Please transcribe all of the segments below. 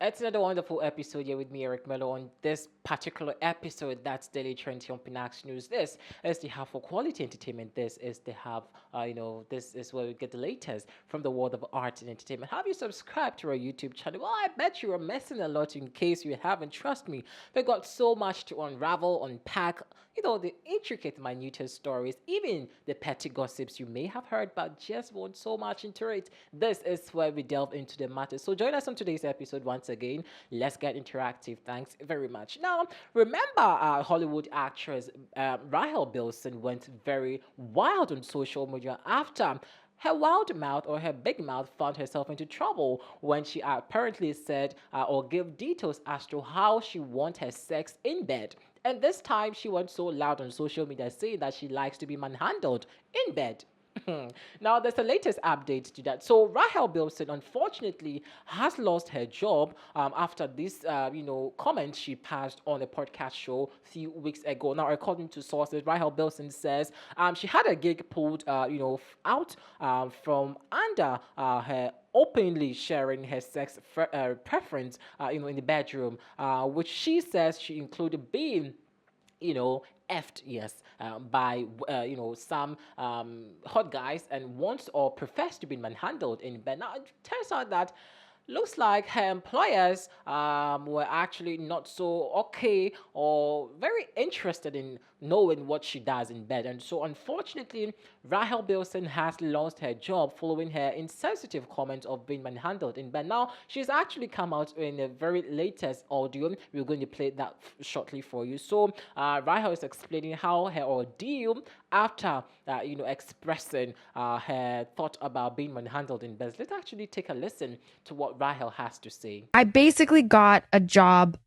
It's another wonderful episode here with me, Eric Mello. On this particular episode, that's Daily Trend here on Pinax News. This is the half for quality entertainment. This is the half, this is where we get the latest from the world of art and entertainment. Have you subscribed to our YouTube channel? Well, I bet you are missing a lot in case you haven't. Trust me, we got so much to unravel, unpack, the intricate, minute stories, even the petty gossips you may have heard, but just want so much into it. This is where we delve into the matter. So join us on today's episode once again. Let's get interactive. Thanks very much. Now, remember Hollywood actress Rahel Bilson went very wild on social media after her wild mouth or her big mouth found herself into trouble when she apparently said or gave details as to how she wants her sex in bed. And this time she went so loud on social media saying that she likes to be manhandled in bed. Now, there's the latest update to that. So, Rahel Bilson, unfortunately, has lost her job after this, comment she passed on a podcast show a few weeks ago. Now, according to sources, Rahel Bilson says she had a gig pulled, out from under her openly sharing her sex preference, in the bedroom, which she says she included being effed, yes, by some hot guys and wants or prefers to be manhandled in bed. Now it turns out that looks like her employers were actually not so okay or very interested in knowing what she does in bed. And so, unfortunately, Rahel Bilson has lost her job following her insensitive comment of being manhandled in bed. Now, she's actually come out in a very latest audio. We're going to play that shortly for you. So, Rahel is explaining how her ordeal after, expressing her thought about being manhandled in bed. Let's actually take a listen to what Rahel has to say. I basically got a job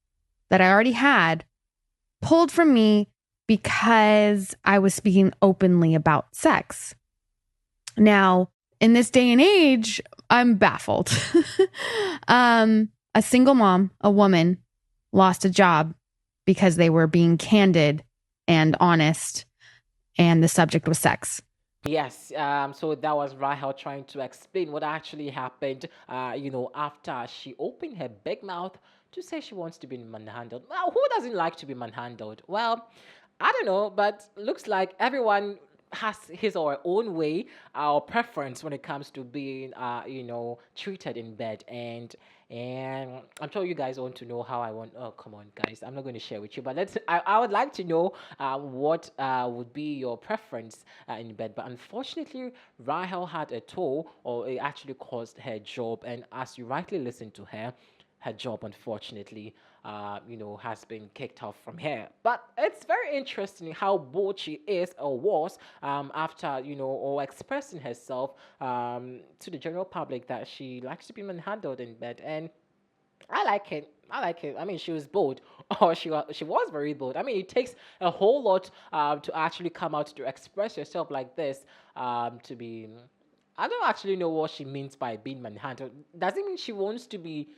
that I already had pulled from me because I was speaking openly about sex. Now, in this day and age, I'm baffled. A single mom, a woman, lost a job because they were being candid and honest, and the subject was sex. Yes, so that was Rahel trying to explain what actually happened, after she opened her big mouth to say she wants to be manhandled. Well, who doesn't like to be manhandled? Well, I don't know, but looks like everyone has his or her own way or preference when it comes to being, treated in bed. And I'm sure you guys want to know how I want. Oh, come on, guys! I'm not going to share with you, but I would like to know what would be your preference in bed. But unfortunately, Rahel had a toe, or it actually caused her job. And as you rightly listened to her job, unfortunately, has been kicked off from here. But it's very interesting how bold she is or was after, or expressing herself to the general public that she likes to be manhandled in bed. And I like it. I like it. I mean, she was bold, or she was very bold. I mean, it takes a whole lot to actually come out to express yourself like this. To be, I don't actually know what she means by being manhandled. Does it mean she wants to be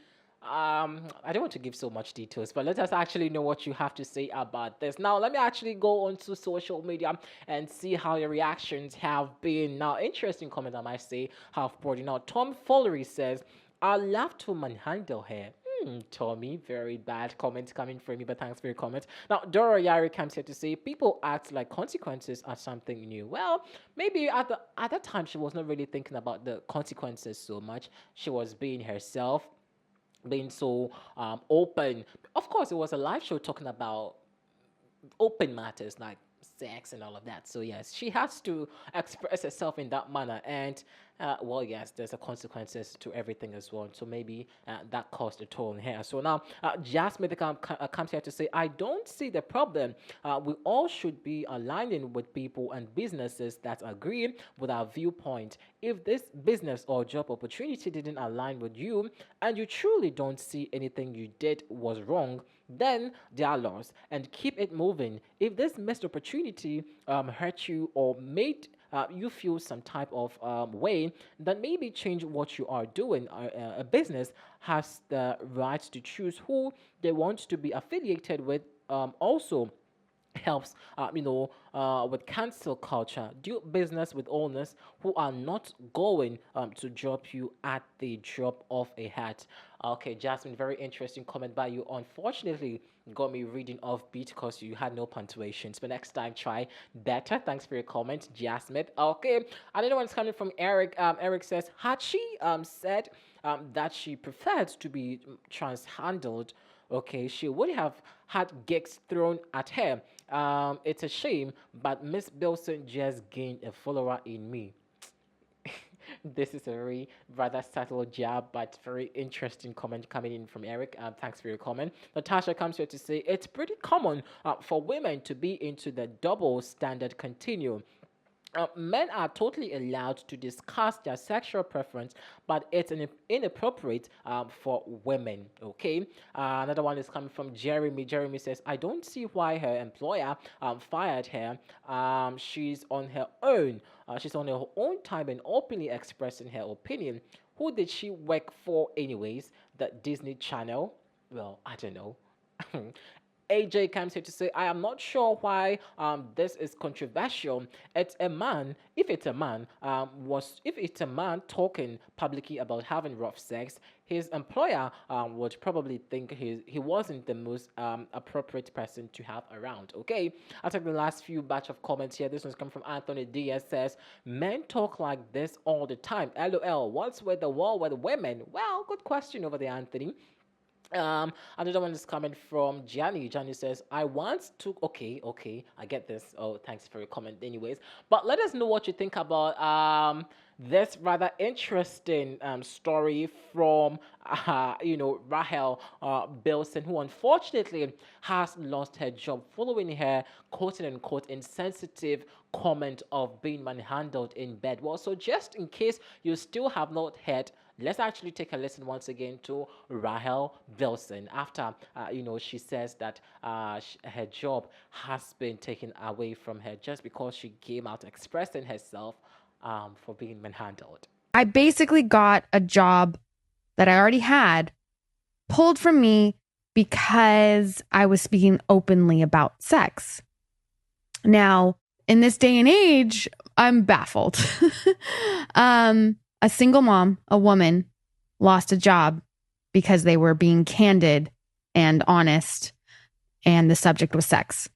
I don't want to give so much details, but let us actually know what you have to say about this. Now, let me actually go onto social media and see how your reactions have been. Now, interesting comment I might say have brought in. Now, Tom Follery says, I love to manhandle her. Tommy, very bad comment coming from me, but thanks for your comment. Now, Dora Yari comes here to say people act like consequences are something new. Well, maybe at that time she was not really thinking about the consequences so much. She was being herself, being so open. Of course, it was a live show talking about open matters like sex and all of that. So yes, she has to express herself in that manner. And well, yes, there's a consequences to everything as well. So maybe that caused a toll on her. So now, Jasmine comes here to say, I don't see the problem. We all should be aligning with people and businesses that agree with our viewpoint. If this business or job opportunity didn't align with you and you truly don't see anything you did was wrong, then there are laws and keep it moving. If this missed opportunity hurt you or made you feel some type of way, then maybe change what you are doing. A business has the right to choose who they want to be affiliated with. Also, helps with cancel culture. Do business with owners who are not going to drop you at the drop of a hat. Okay, Jasmine, very interesting comment by you. Unfortunately, got me reading off beat because you had no punctuations. But next time, try better. Thanks for your comment, Jasmine. Okay, another one's coming from Eric. Eric says, had she said that she preferred to be trans-handled, okay, she would have had gigs thrown at her. It's a shame, but Miss Bilson just gained a follower in me. This is a very rather subtle jab, but very interesting comment coming in from Eric. Thanks for your comment. Natasha comes here to say it's pretty common for women to be into the double standard continuum. Men are totally allowed to discuss their sexual preference, but it's inappropriate for women. Okay. Another one is coming from Jeremy. Jeremy says, I don't see why her employer fired her. She's on her own. She's on her own time and openly expressing her opinion. Who did she work for, anyways? The Disney Channel? Well, I don't know. AJ comes here to say, I am not sure why this is controversial. It's a man, if it's a man talking publicly about having rough sex, his employer would probably think he wasn't the most appropriate person to have around. Okay, I'll take the last few batch of comments here. This one's coming from Anthony Diaz says, men talk like this all the time. LOL, what's with the war with women? Well, good question over there, Anthony. Another one is coming from Gianni. Gianni says, I once took, okay, I get this. Oh, thanks for your comment, anyways. But let us know what you think about this rather interesting story from, Rahel Bilson, who unfortunately has lost her job following her quote unquote insensitive comment of being manhandled in bed. Well, so just in case you still have not heard, let's actually take a listen once again to Rahel Bilson after, she says that her job has been taken away from her just because she came out expressing herself for being manhandled. I basically got a job that I already had pulled from me because I was speaking openly about sex. Now, in this day and age, I'm baffled. A single mom, a woman, lost a job because they were being candid and honest, and the subject was sex.